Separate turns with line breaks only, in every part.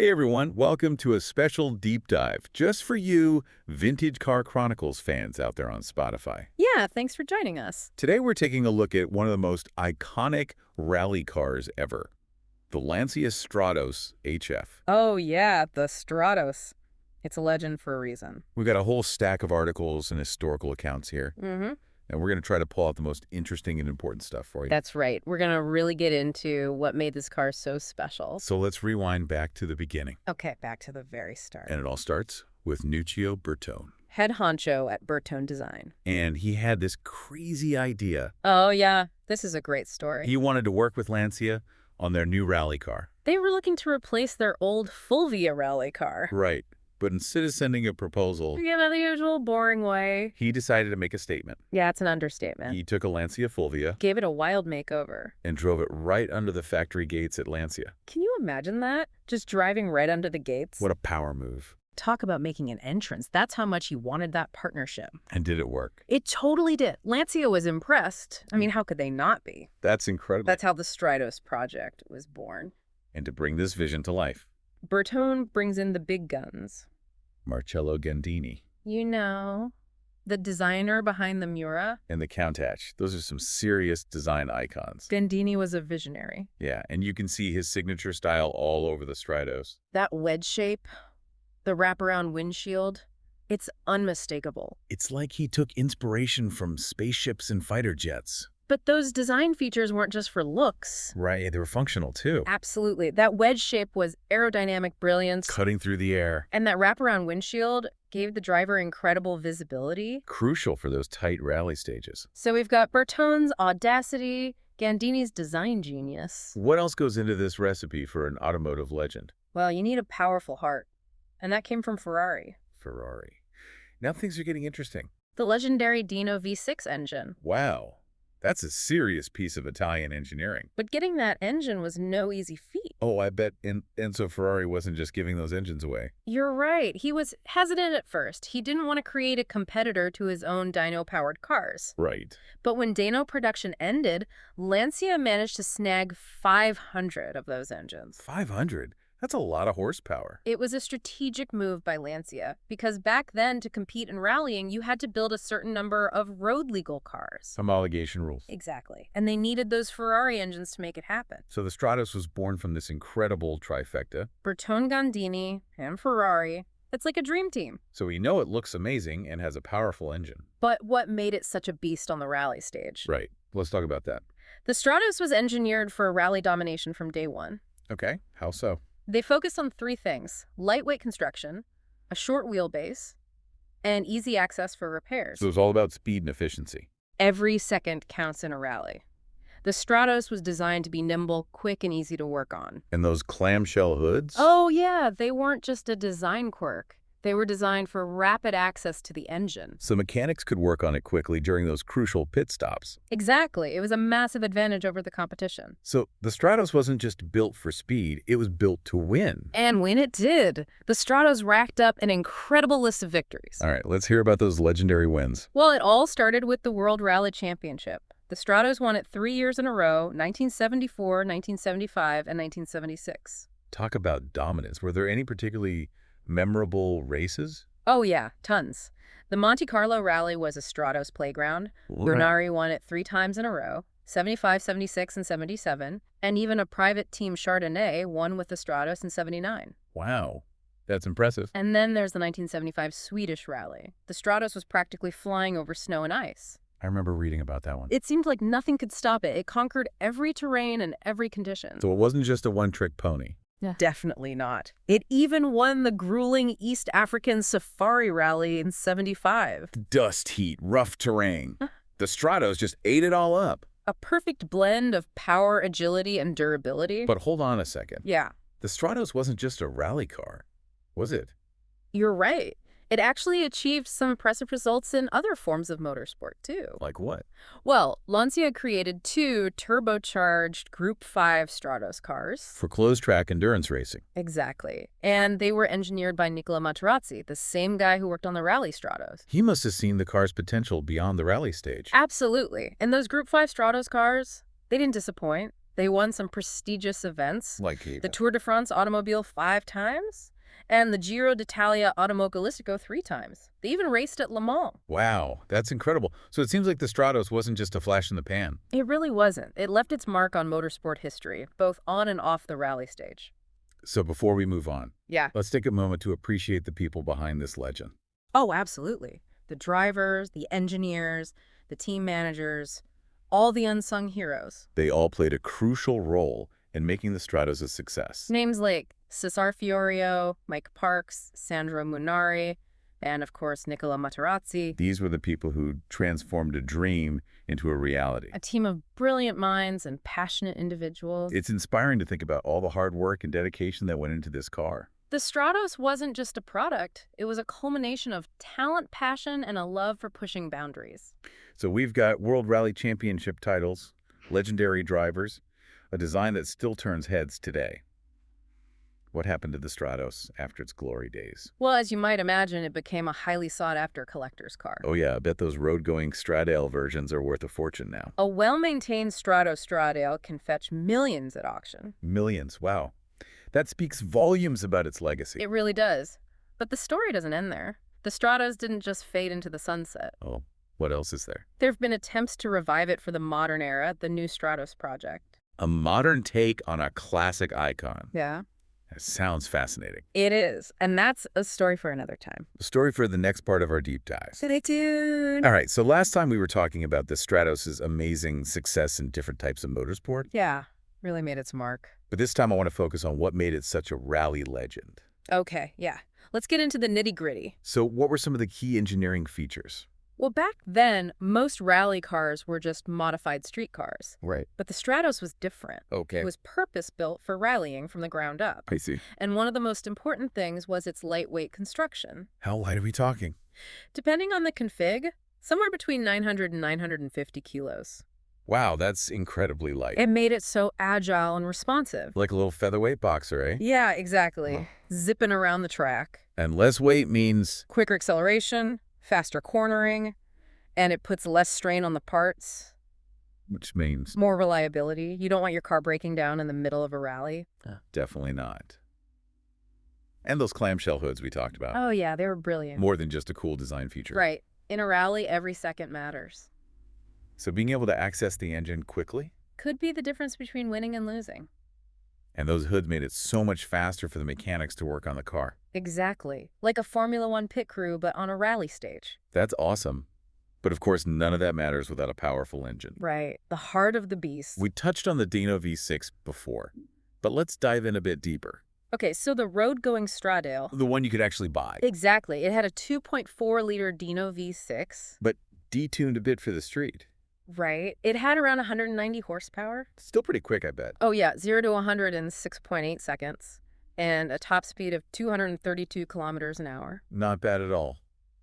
Hey everyone, welcome to a special deep dive just for you Vintage Car Chronicles fans out there on Spotify.
Yeah, thanks for joining us.
Today we're taking a look at one of the most iconic rally cars ever, the Lancia Stratos HF.
Oh, yeah, the Stratos. It's a legend for a reason.
We've got a whole stack of articles and historical accounts here, and we're going to try to pull out the most interesting and important stuff for you.
That's right. We're going to really get into what made this car so special.
So let's rewind back to the beginning.
Okay, back to the very start.
And it all starts with Nuccio Bertone.
Head honcho at Bertone Design.
And he had this crazy idea.
Oh, yeah, this is a great story.
He wanted to work with Lancia on their new rally car.
They were looking to replace their old Fulvia rally car.
Right. But instead of sending a proposal,
The usual boring way.
he decided to make a statement.
Yeah, it's an understatement.
He took a Lancia Fulvia
Gave it a wild makeover.
and drove it right under the factory gates at Lancia.
Can you imagine that? Just driving right under the gates?
What a power move.
Talk about making an entrance. That's how much he wanted that partnership.
And did it work?
It totally did. Lancia was impressed. I mean, how could they not be?
That's incredible.
That's how the Stratos project was born.
And to bring this vision to life,
Bertone brings in the big guns.
Marcello Gandini
You know, the designer behind the Mura.
and the Countach. Those are some serious design icons.
Gandini was a visionary.
Yeah, and you can see his signature style all over the Stratos.
That wedge shape, the wraparound windshield, it's unmistakable.
It's like he took inspiration from spaceships and fighter jets.
But those design features weren't just for looks.
Right, they were functional too.
Absolutely. That wedge shape was aerodynamic brilliance.
Cutting through the air.
And that wraparound windshield gave the driver incredible visibility.
Crucial for those tight rally stages.
So we've got Bertone's audacity, Gandini's design genius.
What else goes into this recipe for an automotive legend?
Well, you need a powerful heart. And that came from Ferrari.
Ferrari. Now things are getting interesting.
The legendary Dino V6 engine.
Wow, that's a serious piece of Italian engineering.
But getting that engine was no easy feat.
Oh, I bet Enzo Ferrari wasn't just giving those engines away.
You're right. He was hesitant at first. He didn't want to create a competitor to his own dyno-powered cars.
Right.
But when dyno production ended, Lancia managed to snag 500 of those engines.
500? That's a lot of horsepower.
It was a strategic move by Lancia, because back then, to compete in rallying, you had to build a certain number of road-legal cars.
Homologation rules.
Exactly. And they needed those Ferrari engines to make it happen.
So the Stratos was born from this incredible trifecta.
Bertone Gandini and Ferrari. It's like a dream team.
So we know it looks amazing and has a powerful engine.
But what made it such a beast on the rally stage?
Right. Let's talk about that.
The Stratos was engineered for rally domination from day one.
Okay. How so?
They focused on three things: lightweight construction, a short wheelbase, and easy access for repairs.
So it was all about speed and efficiency.
Every second counts in a rally. The Stratos was designed to be nimble, quick, and easy to work on.
And those clamshell hoods?
Oh, yeah, they weren't just a design quirk. They were designed for rapid access to the engine.
So mechanics could work on it quickly during those crucial pit stops.
Exactly. It was a massive advantage over the competition.
So the Stratos wasn't just built for speed, it was built to win.
And when it did, the Stratos racked up an incredible list of victories.
All right, let's hear about those legendary wins.
Well, it all started with the World Rally Championship. The Stratos won it 3 years in a row: 1974, 1975, and 1976.
Talk about dominance. Were there any particularly memorable races?
Oh, yeah, tons. The Monte Carlo Rally was a Stratos playground. Bernari won it 3 times in a row: 75, 76, and 77. And even a private team Chardonnay won with the Stratos in 79.
Wow, that's impressive.
And then there's the 1975 Swedish Rally. The Stratos was practically flying over snow and ice.
I remember reading about that one.
It seemed like nothing could stop it. It conquered every terrain and every condition.
So it wasn't just a one-trick pony.
Yeah. Definitely not. It even won the grueling East African Safari Rally in 75.
Dust heat, rough terrain. The Stratos just ate it all up.
A perfect blend of power, agility, and durability.
But hold on a second.
Yeah,
The Stratos wasn't just a rally car, was it?
you're right. It actually achieved some impressive results in other forms of motorsport, too.
Like what?
Well, Lancia created 2 turbocharged Group 5 Stratos cars.
For closed-track endurance racing.
Exactly. And they were engineered by Nicola Materazzi, the same guy who worked on the Rally Stratos.
He must have seen the car's potential beyond the rally stage.
Absolutely. And those Group 5 Stratos cars, they didn't disappoint. They won some prestigious events,
Like
the
cable.
Tour de France Automobile 5 times, and the Giro d'Italia Automobilistico 3 times. They even raced at Le Mans.
Wow, that's incredible. So it seems like the Stratos wasn't just a flash in the pan.
It really wasn't. It left its mark on motorsport history, both on and off the rally stage.
So before we move on,
Yeah.
let's take a moment to appreciate the people behind this legend.
Oh, absolutely. The drivers, the engineers, the team managers, all the unsung heroes.
They all played a crucial role in making the Stratos a success.
Names like Cesar Fiorio, Mike Parks, Sandro Munari, and of course Nicola Materazzi.
These were the people who transformed a dream into a reality.
A team of brilliant minds and passionate individuals.
It's inspiring to think about all the hard work and dedication that went into this car.
The Stratos wasn't just a product. It was a culmination of talent, passion, and a love for pushing boundaries.
So we've got World Rally Championship titles, legendary drivers, a design that still turns heads today. What happened to the Stratos after its glory days?
Well, as you might imagine, it became a highly sought-after collector's car.
Oh yeah, I bet those road-going Stradale versions are worth a fortune now.
A well-maintained Stradale can fetch millions at auction.
Millions, wow. That speaks volumes about its legacy.
It really does. But the story doesn't end there. The Stratos didn't just fade into the sunset.
Oh, what else is there?
There have been attempts to revive it for the modern era, the new Stratos project.
A modern take on a classic icon.
Yeah.
That sounds fascinating.
It is. And that's a story for another time.
The story for the next part of our deep dive.
Stay tuned.
All right, so last time we were talking about the Stratos' amazing success in different types of motorsport.
Yeah, really made its mark.
But this time I want to focus on what made it such a rally legend.
Okay, yeah. Let's get into the nitty-gritty.
So what were some of the key engineering features?
Well, back then, most rally cars were just modified street cars.
Right.
But the Stratos was different.
Okay.
It was purpose-built for rallying from the ground up.
I see.
And one of the most important things was its lightweight construction.
How light are we talking?
Depending on the config, somewhere between 900 and 950 kilos.
Wow, that's incredibly light.
It made it so agile and responsive.
Like a little featherweight boxer, eh?
Yeah, exactly. Zipping around the track.
And less weight means...
Quicker acceleration, faster cornering, and it puts less strain on the parts.
Which means...
More reliability. You don't want your car breaking down in the middle of a rally.
Definitely not. And those clamshell hoods we talked about.
Oh yeah, they were brilliant.
More than just a cool design feature.
Right. In a rally, every second matters.
So being able to access the engine quickly?
Could be the difference between winning and losing.
And those hoods made it so much faster for the mechanics to work on the car.
Exactly. Like a Formula One pit crew, but on a rally stage.
That's awesome. But of course, none of that matters without a powerful engine.
Right. The heart of the beast.
We touched on the Dino V6 before, but let's dive in a bit deeper.
Okay, so the road-going Stradale.
The one you could actually buy.
Exactly. It had a 2.4-liter Dino V6.
But detuned a bit for the street.
Right. It had around 190 horsepower.
Still pretty quick, I bet.
Oh, yeah. 0 to 100 in 6.8 seconds. And a top speed of 232 kilometers an hour.
Not bad at all.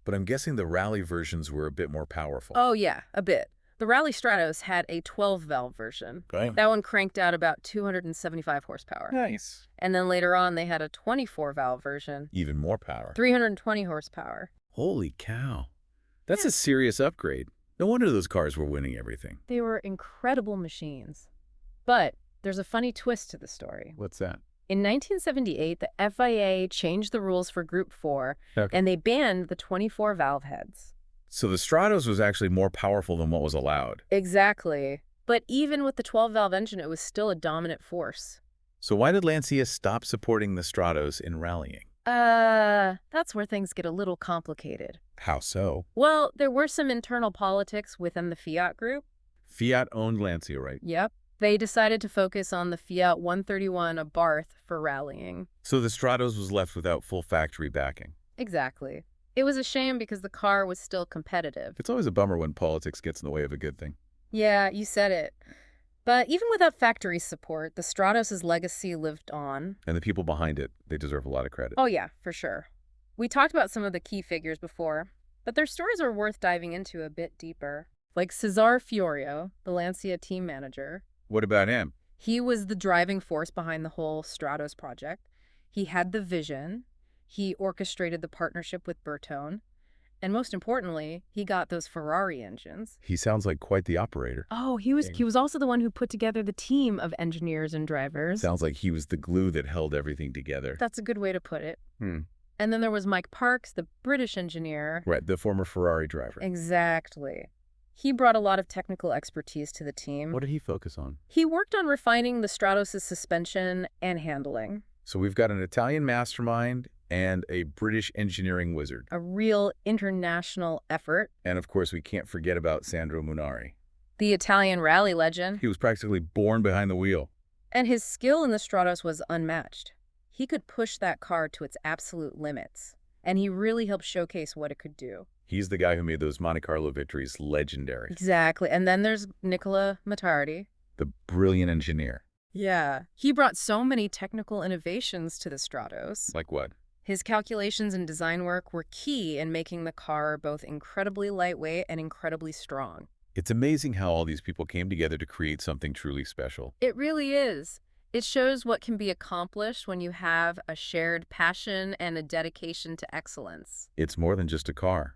But I'm guessing the rally versions were a bit more powerful.
Oh, yeah, a bit. The Rally Stratos had a 12-valve version.
Okay.
That one cranked out about 275 horsepower.
Nice.
And then later on, they had a 24-valve version.
Even more power.
320 horsepower.
Holy cow. That's a serious upgrade. No wonder those cars were winning everything.
They were incredible machines. But there's a funny twist to the story.
What's that?
In 1978, the FIA changed the rules for Group 4,
Okay.
and they banned the 24-valve heads.
So the Stratos was actually more powerful than what was allowed.
Exactly. But even with the 12-valve engine, it was still a dominant force.
So why did Lancia stop supporting the Stratos in rallying?
That's where things get a little complicated.
How so?
Well, there were some internal politics within the Fiat group.
Fiat owned Lancia, right?
Yep. They decided to focus on the Fiat 131 Abarth for rallying.
So the Stratos was left without full factory backing.
Exactly. It was a shame because the car was still competitive.
It's always a bummer when politics gets in the way of a good thing.
Yeah, you said it. But even without factory support, the Stratos' legacy lived on.
And the people behind it, they deserve a lot of credit.
Oh yeah, for sure. We talked about some of the key figures before, but their stories are worth diving into a bit deeper. Like Cesar Fiorio, the Lancia team manager.
What about him?
He was the driving force behind the whole Stratos project. He had the vision. He orchestrated the partnership with Bertone. And most importantly, he got those Ferrari engines.
He sounds like quite the operator.
Oh, he was also the one who put together the team of engineers and drivers.
Sounds like he was the glue that held everything together.
That's a good way to put it.
Hmm.
And then there was Mike Parks, the British engineer.
Right, the former Ferrari driver.
Exactly. He brought a lot of technical expertise to the team.
What did he focus on?
He worked on refining the Stratos' suspension and handling.
So we've got an Italian mastermind and a British engineering wizard.
A real international effort.
And of course, we can't forget about Sandro Munari.
The Italian rally legend.
He was practically born behind the wheel.
And his skill in the Stratos was unmatched. He could push that car to its absolute limits. And he really helped showcase what it could do.
He's the guy who made those Monte Carlo victories legendary.
Exactly. And then there's Nicola Matardi.
The brilliant engineer.
Yeah. He brought so many technical innovations to the Stratos.
Like what?
His calculations and design work were key in making the car both incredibly lightweight and incredibly strong.
It's amazing how all these people came together to create something truly special.
It really is. It shows what can be accomplished when you have a shared passion and a dedication to excellence.
It's more than just a car.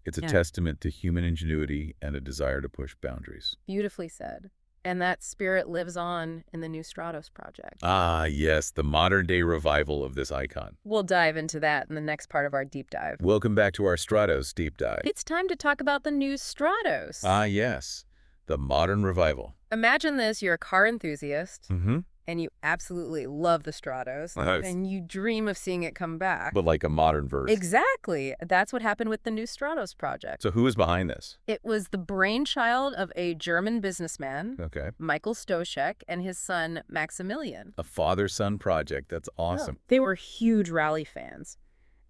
It's a
Yeah.
testament to human ingenuity and a desire to push boundaries.
Beautifully said. And that spirit lives on in the new Stratos project.
Ah, yes, the modern-day revival of this icon.
We'll dive into that in the next part of our deep dive.
Welcome back to our Stratos deep dive.
It's time to talk about the new Stratos.
Ah, yes, the modern revival.
Imagine this, you're a car enthusiast,
Mm-hmm.
and you absolutely love the Stratos,
Nice.
and you dream of seeing it come back.
But like a modern version.
Exactly. That's what happened with the new Stratos project.
So who is behind this?
It was the brainchild of a German businessman,
Okay.
Michael Stoschek, and his son, Maximilian.
A father-son project. That's awesome.
They were huge rally fans,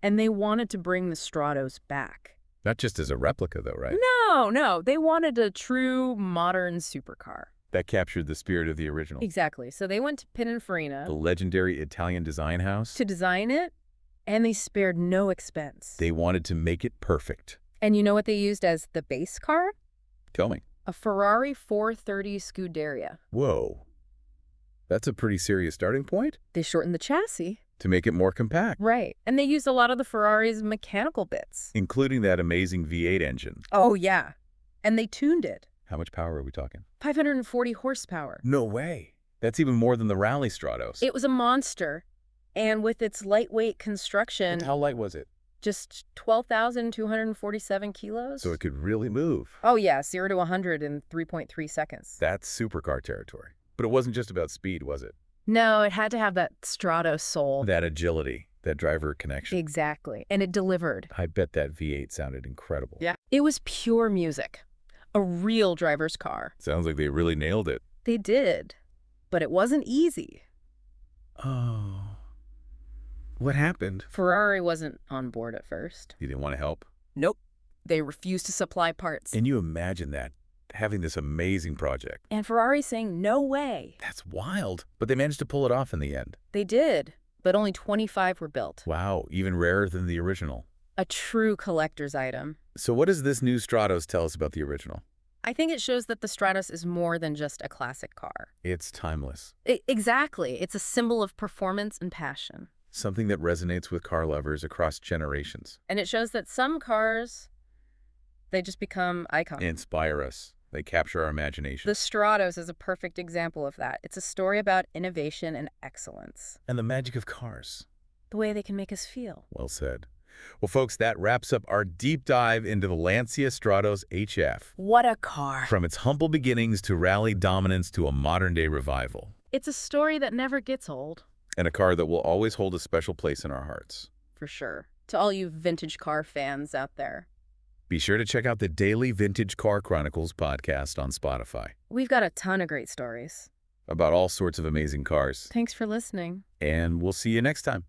and they wanted to bring the Stratos back.
Not just as a replica, though, right?
No. They wanted a true modern supercar.
That captured the spirit of the original.
Exactly. So they went to Pininfarina
The legendary Italian design house.
to design it, and they spared no expense.
They wanted to make it perfect.
And you know what they used as the base car?
Tell me.
A Ferrari 430 Scuderia.
Whoa. That's a pretty serious starting point
They shortened the chassis.
to make it more compact,
Right. And they used a lot of the Ferrari's mechanical bits.
including that amazing V8 engine.
Oh, yeah. And they tuned it.
How much power are we talking?
540 horsepower.
No way. That's even more than the Rally Stratos.
It was a monster. And with its lightweight construction,
And how light was it?
just 12,247 kilos.
So it could really move.
Oh, yeah. 0 to 100 in 3.3 seconds.
That's supercar territory. But it wasn't just about speed, was it?
No, it had to have that Stratos soul.
That agility, that driver connection.
Exactly. And it delivered.
I bet that V8 sounded incredible.
Yeah. It was pure music. A real driver's car.
Sounds like they really nailed it.
They did. But it wasn't easy.
Oh. What happened?
Ferrari wasn't on board at first.
You didn't want to help?
Nope. They refused to supply parts.
And you imagine that, having this amazing project.
And Ferrari saying, no way.
That's wild. But they managed to pull it off in the end.
They did. But only 25 were built.
Wow, even rarer than the original.
A true collector's item.
So what does this new Stratos tell us about the original?
I think it shows that the Stratos is more than just a classic car.
It's timeless.
Exactly. It's a symbol of performance and passion.
Something that resonates with car lovers across generations.
And it shows that some cars, they just become icons.
Inspire us. They capture our imagination.
The Stratos is a perfect example of that. It's a story about innovation and excellence.
And the magic of cars.
The way they can make us feel.
Well said. Well, folks, that wraps up our deep dive into the Lancia Stratos HF.
What a car.
From its humble beginnings to rally dominance to a modern-day revival.
It's a story that never gets old.
And a car that will always hold a special place in our hearts.
For sure. To all you vintage car fans out there.
Be sure to check out the daily Vintage Car Chronicles podcast on Spotify.
We've got a ton of great stories.
About all sorts of amazing cars.
Thanks for listening.
And we'll see you next time.